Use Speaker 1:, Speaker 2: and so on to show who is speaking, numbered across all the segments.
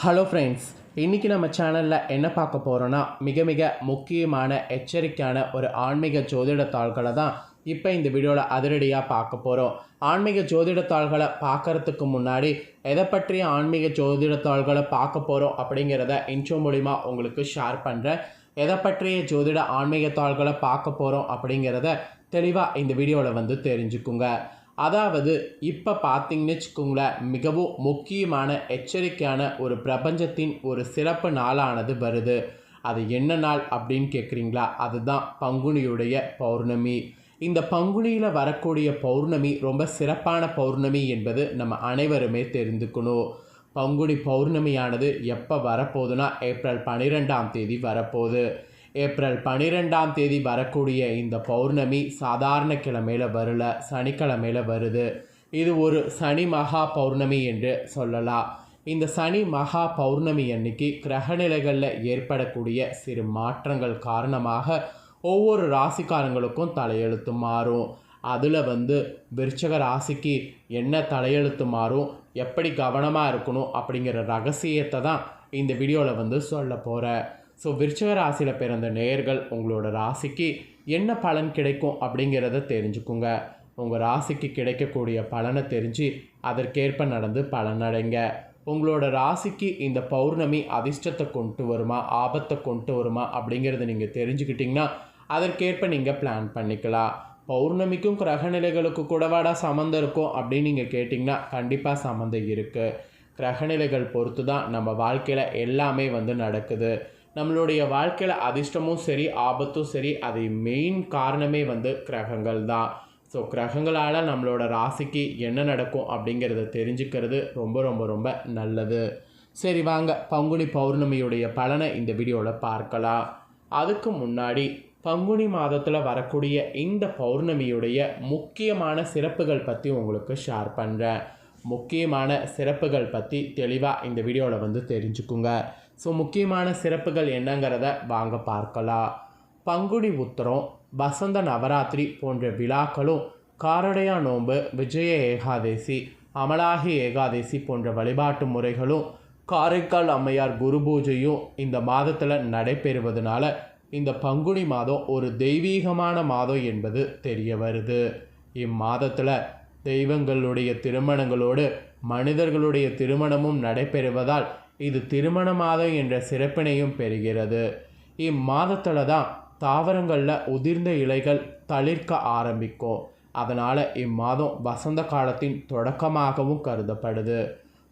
Speaker 1: Hello friends, இன்றைக்கி நம்ம சேனலில் என்ன பார்க்க போகிறோன்னா மிக மிக முக்கியமான எச்சரிக்கையான ஒரு ஆன்மீக ஜோதிட தாள்களை தான் இப்போ இந்த வீடியோவில் அதிரடியாக பார்க்க போகிறோம். ஆன்மீக ஜோதிட தாள்களை பார்க்குறதுக்கு முன்னாடி எதை பற்றிய ஆன்மீக ஜோதிட தாள்களை பார்க்க போகிறோம் அப்படிங்கிறத இன்ட்ரோ மூலிமா உங்களுக்கு ஷேர் பண்ணுறேன். எதை பற்றிய ஜோதிட ஆன்மீக தாள்களை பார்க்க போகிறோம் அப்படிங்கிறத தெளிவாக இந்த வீடியோவில் தெரிஞ்சுக்குங்க. அதாவது இப்போ பார்த்தீங்கன்னு வச்சுக்கோங்களேன், மிகவும் முக்கியமான எச்சரிக்கையான ஒரு பிரபஞ்சத்தின் ஒரு சிறப்பு நாளானது வருது. அது என்ன நாள் அப்படின்னு கேட்குறீங்களா? அதுதான் பங்குனியுடைய பௌர்ணமி. இந்த பங்குனியில் வரக்கூடிய பௌர்ணமி ரொம்ப சிறப்பான பௌர்ணமி என்பது நம்ம அனைவருமே தெரிந்துக்கணும். பங்குனி பௌர்ணமியானது எப்போ வரப்போகுதுன்னா ஏப்ரல் 12ஆம் தேதி வரப்போகுது. ஏப்ரல் 12ஆம் தேதி வரக்கூடிய இந்த பௌர்ணமி சாதாரண கிழமையில் வரல, சனிக்கிழமையில் வருது. இது ஒரு சனி மகா பௌர்ணமி என்று சொல்லலாம். இந்த சனி மகா பௌர்ணமி அன்னைக்கு கிரகநிலைகளில் ஏற்படக்கூடிய சிறு மாற்றங்கள் காரணமாக ஒவ்வொரு ராசிக்காரங்களுக்கும் தலையெழுத்து மாறும். அதில் விருச்சக ராசிக்கு என்ன தலையெழுத்து மாறும், எப்படி கவனமாக இருக்கணும் அப்படிங்கிற ரகசியத்தை தான் இந்த வீடியோவில் சொல்ல போகிறேன். ஸோ விருச்சிக ராசியில் பிறந்த நேயர்கள் உங்களோட ராசிக்கு என்ன பலன் கிடைக்கும் அப்படிங்கிறத தெரிஞ்சுக்குங்க. உங்கள் ராசிக்கு கிடைக்கக்கூடிய பலனை தெரிஞ்சு அதற்கேற்ப நடந்து பலனடைங்க. உங்களோட ராசிக்கு இந்த பௌர்ணமி அதிர்ஷ்டத்தை கொண்டு வருமா, ஆபத்தை கொண்டு வருமா அப்படிங்கிறத நீங்கள் தெரிஞ்சுக்கிட்டிங்கன்னா அதற்கேற்ப நீங்கள் பிளான் பண்ணிக்கலாம். பௌர்ணமிக்கும் கிரகநிலைகளுக்கு கூடவாடா சம்மந்தம் இருக்கும் அப்படின்னு நீங்கள் கேட்டிங்கன்னா கண்டிப்பாக சம்மந்தம் இருக்குது. கிரகநிலைகள் பொறுத்து தான் நம்ம வாழ்க்கையில் எல்லாமே நடக்குது. நம்மளுடைய வாழ்க்கையில் அதிர்ஷ்டமும் சரி, ஆபத்தும் சரி, அது மெயின் காரணமே கிரகங்கள் தான். ஸோ கிரகங்களால் நம்மளோட ராசிக்கு என்ன நடக்கும் அப்படிங்கிறத தெரிஞ்சுக்கிறது ரொம்ப ரொம்ப ரொம்ப நல்லது. சரி வாங்க, பங்குனி பௌர்ணமியுடைய பலனை இந்த வீடியோவில் பார்க்கலாம். அதுக்கு முன்னாடி பங்குனி மாதத்தில் வரக்கூடிய இந்த பௌர்ணமியுடைய முக்கியமான சிறப்புகள் பற்றி உங்களுக்கு ஷேர் பண்ணுறேன். முக்கியமான சிறப்புகள் பற்றி தெளிவாக இந்த வீடியோவில் தெரிஞ்சுக்குங்க. ஸோ முக்கியமான சிறப்புகள் என்னங்கிறத வாங்க பார்க்கலாம். பங்குனி உத்திரம், வசந்த நவராத்திரி போன்ற விழாக்களும், காரடையா நோன்பு, விஜய ஏகாதசி, அமலாகி ஏகாதசி போன்ற வழிபாட்டு முறைகளும், காரைக்கால் அம்மையார் குரு பூஜையும் இந்த மாதத்தில் நடைபெறுவதனால இந்த பங்குனி மாதம் ஒரு தெய்வீகமான மாதம் என்பது தெரிய வருது. இம்மாதத்தில் தெய்வங்களுடைய திருமணங்களோடு மனிதர்களுடைய திருமணமும் நடைபெறுவதால் இது திருமண மாதம் என்ற சிறப்பினையும் பெறுகிறது. இம்மாதத்தில் தான் தாவரங்களில் உதிர்ந்த இலைகள் தளிர்க்க ஆரம்பிக்கும். அதனால் இம்மாதம் வசந்த காலத்தின் தொடக்கமாகவும் கருதப்படுது.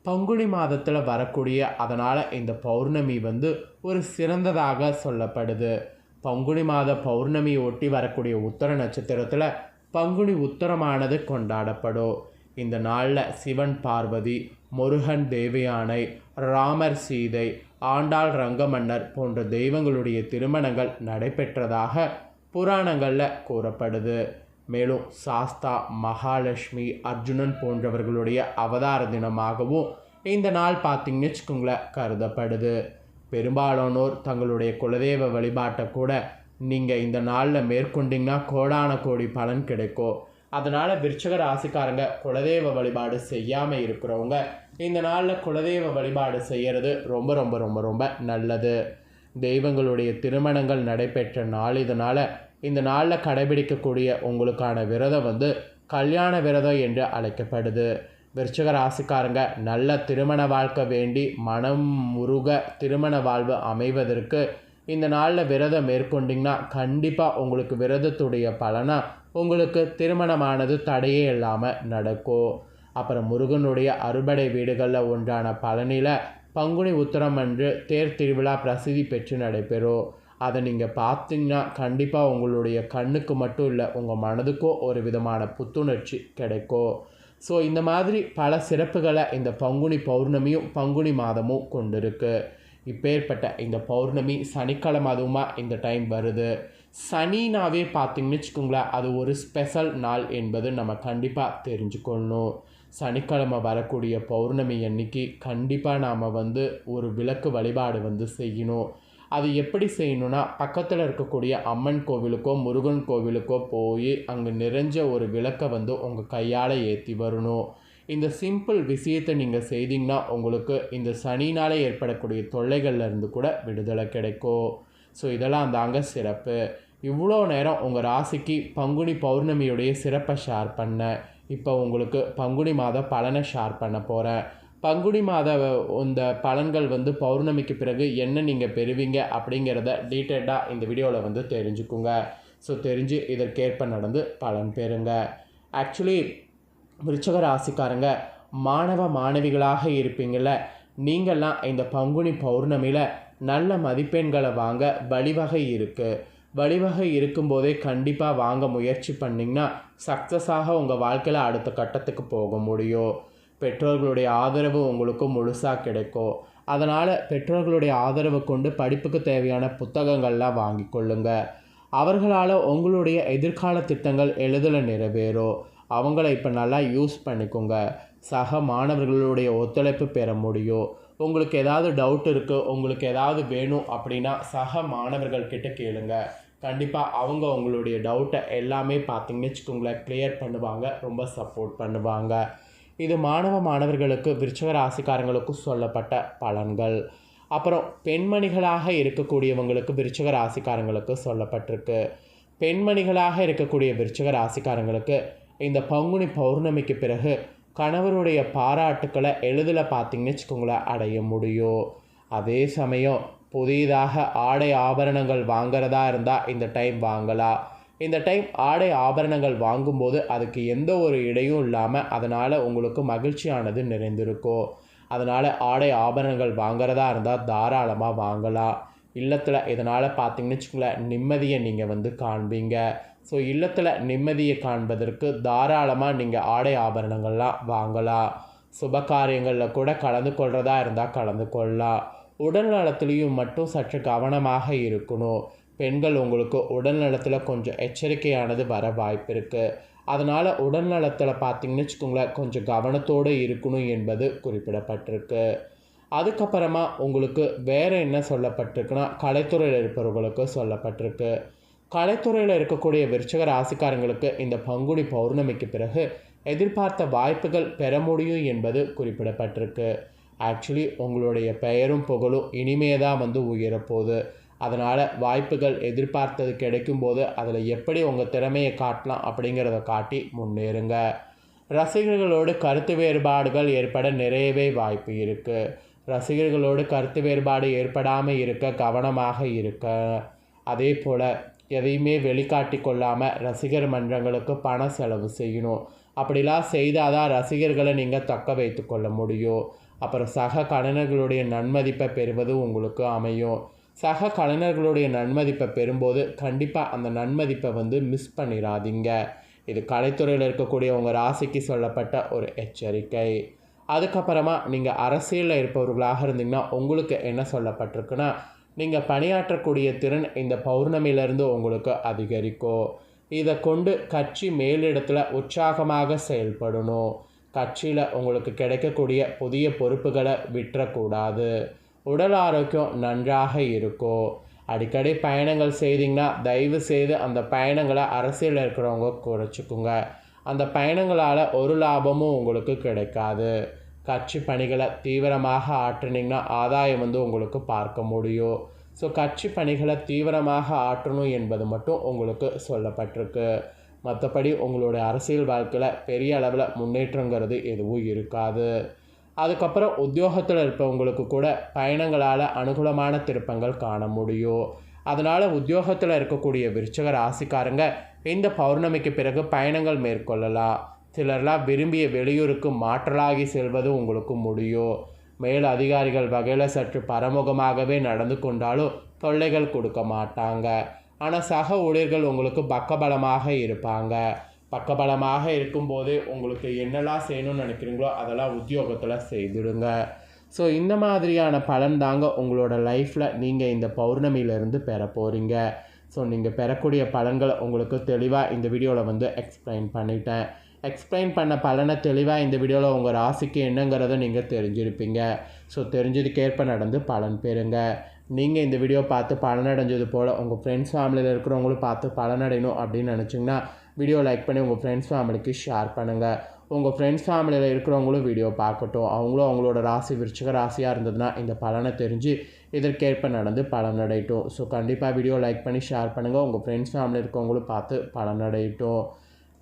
Speaker 1: பங்குனி மாதத்தில் வரக்கூடிய அதனால் இந்த பௌர்ணமி ஒரு சிறந்ததாக சொல்லப்படுது. பங்குனி மாத பௌர்ணமியை ஒட்டி வரக்கூடிய உத்தர நட்சத்திரத்தில் பங்குனி உத்தரமானது கொண்டாடப்படும். இந்த நாளில் சிவன் பார்வதி, முருகன் தேவயானை, ராமர் சீதை, ஆண்டாள் ரங்கமன்னர் போன்ற தெய்வங்களுடைய திருமணங்கள் நடைபெற்றதாக புராணங்களில் கூறப்படுது. மேலும் சாஸ்தா, மகாலட்சுமி, அர்ஜுனன் போன்றவர்களுடைய அவதார தினமாகவும் இந்த நாள் பார்த்திங்கன்னு வச்சுக்கோங்களேன் கருதப்படுது. பெரும்பாலானோர் தங்களுடைய குலதெய்வ வழிபாட்டை கூட நீங்கள் இந்த நாளில் மேற்கொண்டிங்கன்னா கோடான கோடி பலன் கிடைக்கும். அதனால் விருச்சிக ராசிக்காரங்க குலதெய்வ வழிபாடு செய்யாமல் இருக்கிறவங்க இந்த நாளில் குலதெய்வ வழிபாடு செய்கிறது ரொம்ப ரொம்ப ரொம்ப ரொம்ப நல்லது. தெய்வங்களுடைய திருமணங்கள் நடைபெற்ற நாள். இதனால் இந்த நாளில் கடைபிடிக்கக்கூடிய உங்களுக்கான விரதம் கல்யாண விரதம் என்று அழைக்கப்படுது. விருச்சிக ராசிக்காரங்க நல்ல திருமண வாழ்க்கை வேண்டி மனம் முருக திருமண வாழ்வு அமைவதற்கு இந்த நாளில் விரதம் மேற்கொண்டிங்கன்னா கண்டிப்பாக உங்களுக்கு விரதத்துடைய பலனாக உங்களுக்கு திருமணமானது தடையே இல்லாமல் நடக்கும். அப்புறம் முருகனுடைய அறுபடை வீடுகளில் ஒன்றான பழனியில் பங்குனி உத்திரம் அன்று தேர் திருவிழா பிரசித்தி பெற்று நடைபெறும். அதை நீங்கள் பார்த்தீங்கன்னா கண்டிப்பாக உங்களுடைய கண்ணுக்கு மட்டும் இல்லை, உங்கள் மனதுக்கும் ஒரு விதமான புத்துணர்ச்சி கிடைக்கும். ஸோ இந்த மாதிரி பல சிறப்புகளை இந்த பங்குனி பௌர்ணமியும் பங்குனி மாதமும் கொண்டிருக்கு. இப்பேற்பட்ட இந்த பௌர்ணமி சனிக்கிழமை அதுவுமா இந்த டைம் வருது. சனினாவே பார்த்திங்கன்னு வச்சுக்கோங்களேன், அது ஒரு ஸ்பெஷல் நாள் என்பது நம்ம கண்டிப்பாக தெரிஞ்சுக்கணும். சனிக்கிழமை வரக்கூடிய பௌர்ணமி அன்னைக்கு கண்டிப்பாக நாம் ஒரு விளக்கு வழிபாடு செய்யணும். அது எப்படி செய்யணுன்னா, பக்கத்தில் இருக்கக்கூடிய அம்மன் கோவிலுக்கோ முருகன் கோவிலுக்கோ போய் அங்கே நிறைஞ்ச ஒரு விளக்கை உங்கள் கையால் ஏற்றி வரணும். இந்த சிம்பிள் விஷயத்தை நீங்கள் செய்தீங்கன்னா உங்களுக்கு இந்த சனினால் ஏற்படக்கூடிய தொல்லைகள்லேருந்து கூட விடுதலை கிடைக்கும். ஸோ இதெல்லாம் தாங்க சிறப்பு. இவ்வளோ நேரம் உங்கள் ராசிக்கு பங்குனி பௌர்ணமியுடைய சிறப்பை ஷேர் பண்ணேன். இப்போ உங்களுக்கு பங்குனி மாத பலனை ஷேர் பண்ண போகிறேன். பங்குனி மாத இந்த பலன்கள் பௌர்ணமிக்கு பிறகு என்ன நீங்கள் பெறுவீங்க அப்படிங்கிறத டீட்டெயில்டாக இந்த வீடியோவில் தெரிஞ்சுக்குங்க. ஸோ தெரிஞ்சு இதற்கேற்ப நடந்து பலன் பெறுங்க. ஆக்சுவலி விருச்சிக ராசிக்காரங்க மாணவ மாணவிகளாக இருப்பீங்கள, நீங்கள்லாம் இந்த பங்குனி பௌர்ணமியில் நல்ல மதிப்பெண்களை வாங்க வழிவகை இருக்குது. வழிவகை இருக்கும்போதே கண்டிப்பாக வாங்க முயற்சி பண்ணிங்கன்னா சக்ஸஸாக உங்கள் வாழ்க்கையில் அடுத்த கட்டத்துக்கு போக முடியும். பெற்றோர்களுடைய ஆதரவு உங்களுக்கு முழுசாக கிடைக்கும். அதனால் பெற்றோர்களுடைய ஆதரவு கொண்டு படிப்புக்கு தேவையான புத்தகங்கள்லாம் வாங்கி கொள்ளுங்க. அவர்களால் உங்களுடைய எதிர்கால திட்டங்கள் எளிதில் நிறைவேறும். அவங்கள இப்போ நல்லா யூஸ் பண்ணிக்கோங்க. சக மாணவர்களுடைய ஒத்துழைப்பு பெற முடியும். உங்களுக்கு ஏதாவது டவுட் இருக்குது, உங்களுக்கு ஏதாவது வேணும் அப்படின்னா சக மாணவர்கள்கிட்ட கேளுங்க. கண்டிப்பாக அவங்க உங்களுடைய டவுட்டை எல்லாமே பார்த்தீங்கன்னு வச்சுக்கோங்களேன் கிளியர் பண்ணுவாங்க, ரொம்ப சப்போர்ட் பண்ணுவாங்க. இது மாணவர்களுக்கு விருச்சிக ராசிக்காரங்களுக்கு சொல்லப்பட்ட பலன்கள். அப்புறம் பெண்மணிகளாக இருக்கக்கூடியவங்களுக்கு விருச்சிக ராசிக்காரங்களுக்கு சொல்லப்பட்டிருக்கு. பெண்மணிகளாக இருக்கக்கூடிய விருச்சிக ராசிக்காரங்களுக்கு இந்த பங்குனி பௌர்ணமிக்கு பிறகு கணவருடைய பாராட்டுக்களை எளிதில் பார்த்தீங்கன்னு வச்சுக்கோங்களேன் அடைய முடியும். அதே சமயம் புதிதாக ஆடை ஆபரணங்கள் வாங்கிறதா இருந்தால் இந்த டைம் வாங்கலாம். இந்த டைம் ஆடை ஆபரணங்கள் வாங்கும்போது அதுக்கு எந்த ஒரு இடையும் இல்லாமல் அதனால் உங்களுக்கு மகிழ்ச்சியானது நிறைந்திருக்கும். அதனால் ஆடை ஆபரணங்கள் வாங்கிறதா இருந்தால் தாராளமாக வாங்கலாம். இல்லத்தில் இதனால் பார்த்தீங்கன்னு வச்சுக்கோங்களேன் நிம்மதியை நீங்கள் காண்பீங்க. ஸோ இல்லத்தில் நிம்மதியை காண்பதற்கு தாராளமாக நீங்கள் ஆடை ஆபரணங்கள்லாம் வாங்கலாம். சுப காரியங்களில் கூட கலந்து கொள்கிறதா இருந்தால் கலந்து கொள்ளலாம். உடல் நலத்துலேயும் மட்டும் சற்று கவனமாக இருக்கணும். பெண்கள் உங்களுக்கு உடல் நலத்தில் கொஞ்சம் எச்சரிக்கையானது வர வாய்ப்பு இருக்குது. அதனால் உடல் நலத்தில் பார்த்தீங்கன்னு வச்சுக்கோங்களேன் கொஞ்சம் கவனத்தோடு இருக்கணும் என்பது குறிப்பிடப்பட்டிருக்கு. அதுக்கப்புறமா உங்களுக்கு வேறு என்ன சொல்லப்பட்டிருக்குன்னா கலைத்துறையில் இருப்பவர்களுக்கு சொல்லப்பட்டிருக்கு. கலைத்துறையில் இருக்கக்கூடிய விருச்சிக ராசிக்காரங்களுக்கு இந்த பங்குனி பௌர்ணமிக்கு பிறகு எதிர்பார்த்த வாய்ப்புகள் பெற முடியும் என்பது குறிப்பிடப்பட்டிருக்கு. ஆக்சுவலி உங்களுடைய பெயரும் புகழும் இனிமே தான் உயரப்போகுது. அதனால் வாய்ப்புகள் எதிர்பார்த்தது கிடைக்கும்போது அதில் எப்படி உங்கள் திறமையை காட்டலாம் அப்படிங்கிறத காட்டி முன்னேறுங்க. ரசிகர்களோடு கருத்து வேறுபாடுகள் ஏற்பட நிறையவே வாய்ப்பு இருக்குது. ரசிகர்களோடு கருத்து வேறுபாடு ஏற்படாமல் இருக்க கவனமாக இருக்க. அதே போல் எதையுமே வெளிக்காட்டி கொள்ளாமல் ரசிகர் மன்றங்களுக்கு பண செலவு செய்யணும். அப்படிலாம் செய்தால் தான் ரசிகர்களை நீங்கள் தக்க வைத்து கொள்ள முடியும். அப்புறம் சக கலைஞர்களுடைய நன்மதிப்பை பெறுவது உங்களுக்கு அமையும். சக கலைஞர்களுடைய நன்மதிப்பை பெறும்போது கண்டிப்பாக அந்த நன்மதிப்பை மிஸ் பண்ணிடாதீங்க. இது கலைத்துறையில் இருக்கக்கூடிய உங்கள் ராசிக்கு சொல்லப்பட்ட ஒரு எச்சரிக்கை. அதுக்கப்புறமா நீங்கள் அரசியலில் இருப்பவர்களாக இருந்தீங்கன்னா உங்களுக்கு என்ன சொல்லப்பட்டிருக்குன்னா நீங்கள் பணியாற்றக்கூடிய திறன் இந்த பௌர்ணமியிலேருந்து உங்களுக்கு அதிகரிக்கும். இதை கொண்டு கட்சி மேலிடத்தில் உற்சாகமாக செயல்படணும். கட்சியில் உங்களுக்கு கிடைக்கக்கூடிய புதிய பொறுப்புகளை விட்டுறக்கூடாது. உடல் ஆரோக்கியம் நன்றாக இருக்கும். அடிக்கடி பயணங்கள் செய்தீங்கன்னா தயவு செய்து அந்த பயணங்களை அரசியலில் இருக்கிறவங்க குறைச்சிக்குங்க. அந்த பயணங்களால் ஒரு லாபமும் உங்களுக்கு கிடைக்காது. கட்சி பணிகளை தீவிரமாக ஆற்றினீங்கன்னா ஆதாயம் உங்களுக்கு பார்க்க முடியும். ஸோ கட்சி பணிகளை தீவிரமாக ஆற்றணும் என்பது மட்டும் உங்களுக்கு சொல்லப்பட்டிருக்கு. மற்றபடி உங்களுடைய அரசியல் வாழ்க்கையில் பெரிய அளவில் முன்னேற்றங்கிறது எதுவும் இருக்காது. அதுக்கப்புறம் உத்தியோகத்தில் இருப்பவங்களுக்கு கூட பயணங்களால் அனுகூலமான திருப்பங்கள் காண முடியும். அதனால் உத்தியோகத்தில் இருக்கக்கூடிய விருச்சிக ராசிக்காரங்க இந்த பௌர்ணமிக்கு பிறகு பயணங்கள் மேற்கொள்ளலாம். சிலர்லாம் விரும்பிய வெளியூருக்கு மாற்றலாகி செல்வது உங்களுக்கு முடியும். மேல் அதிகாரிகள் வகையில் சற்று பரமுகமாகவே நடந்து கொண்டாலும் தொல்லைகள் கொடுக்க மாட்டாங்க. ஆனால் சக ஊழியர்கள் உங்களுக்கு பக்கபலமாக இருப்பாங்க. பக்கபலமாக இருக்கும்போதே உங்களுக்கு என்னெல்லாம் செய்யணும்னு நினைக்கிறீங்களோ அதெல்லாம் உத்தியோகத்தில் செய்துடுங்க. ஸோ இந்த மாதிரியான பலன் தாங்க உங்களோட லைஃப்பில் நீங்கள் இந்த பௌர்ணமியிலேருந்து பெற போகிறீங்க. ஸோ நீங்கள் பெறக்கூடிய பலன்களை உங்களுக்கு தெளிவாக இந்த வீடியோவில் எக்ஸ்பிளைன் பண்ணிட்டேன். எக்ஸ்பிளைன் பண்ண பலனை தெளிவாக இந்த வீடியோவில் உங்கள் ராசிக்கு என்னங்கிறத நீங்கள் தெரிஞ்சிருப்பீங்க. ஸோ தெரிஞ்சதுக்கேற்ப நடந்து பலன் பெறுங்க. நீங்கள் இந்த வீடியோ பார்த்து பலனடைஞ்சது போல் உங்கள் ஃப்ரெண்ட்ஸ் ஃபேமிலியில் இருக்கிறவங்களும் பார்த்து பலனடையணும் அப்படின்னு நினச்சிங்கன்னா வீடியோ லைக் பண்ணி உங்கள் ஃப்ரெண்ட்ஸ் ஃபேமிலிக்கு ஷேர் பண்ணுங்கள். உங்கள் ஃப்ரெண்ட்ஸ் ஃபேமிலியில் இருக்கிறவங்களும் வீடியோ பார்க்கட்டும். அவங்களும் அவங்களோட ராசி விருச்சிக ராசியாக இருந்ததுன்னா இந்த பலனை தெரிஞ்சு இதற்கேற்ப நடந்து பலனடையட்டும். ஸோ கண்டிப்பாக வீடியோ லைக் பண்ணி ஷேர் பண்ணுங்கள். உங்கள் ஃப்ரெண்ட்ஸ் ஃபேமிலி இருக்கவங்களும் பார்த்து பலனடையட்டும்.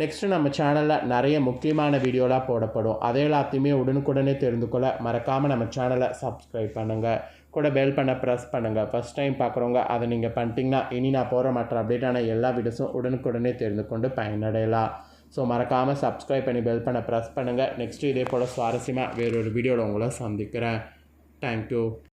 Speaker 1: நெக்ஸ்ட்டு நம்ம சேனலில் நிறைய முக்கியமான வீடியோலாம் போடப்படும். அதை எல்லாத்தையுமே உடனுக்குடனே தெரிந்து கொள்ள மறக்காமல் நம்ம சேனலை சப்ஸ்கிரைப் பண்ணுங்கள். கூட பெல் பண்ண ப்ரெஸ் பண்ணுங்கள். ஃபஸ்ட் டைம் பார்க்குறவங்க அதை நீங்கள் பண்ணிட்டீங்கன்னா இனி நான் போகிற மற்ற அப்டேட்டான எல்லா வீடியோஸும் உடனுக்குடனே தெரிந்து கொண்டு பயனடையலாம். ஸோ மறக்காமல் சப்ஸ்கிரைப் பண்ணி பெல் பண்ண ப்ரெஸ் பண்ணுங்கள். நெக்ஸ்ட்டு இதே போல் சுவாரஸ்யமாக வேறொரு வீடியோவில் உங்களை சந்திக்கிறேன். தேங்க்யூ.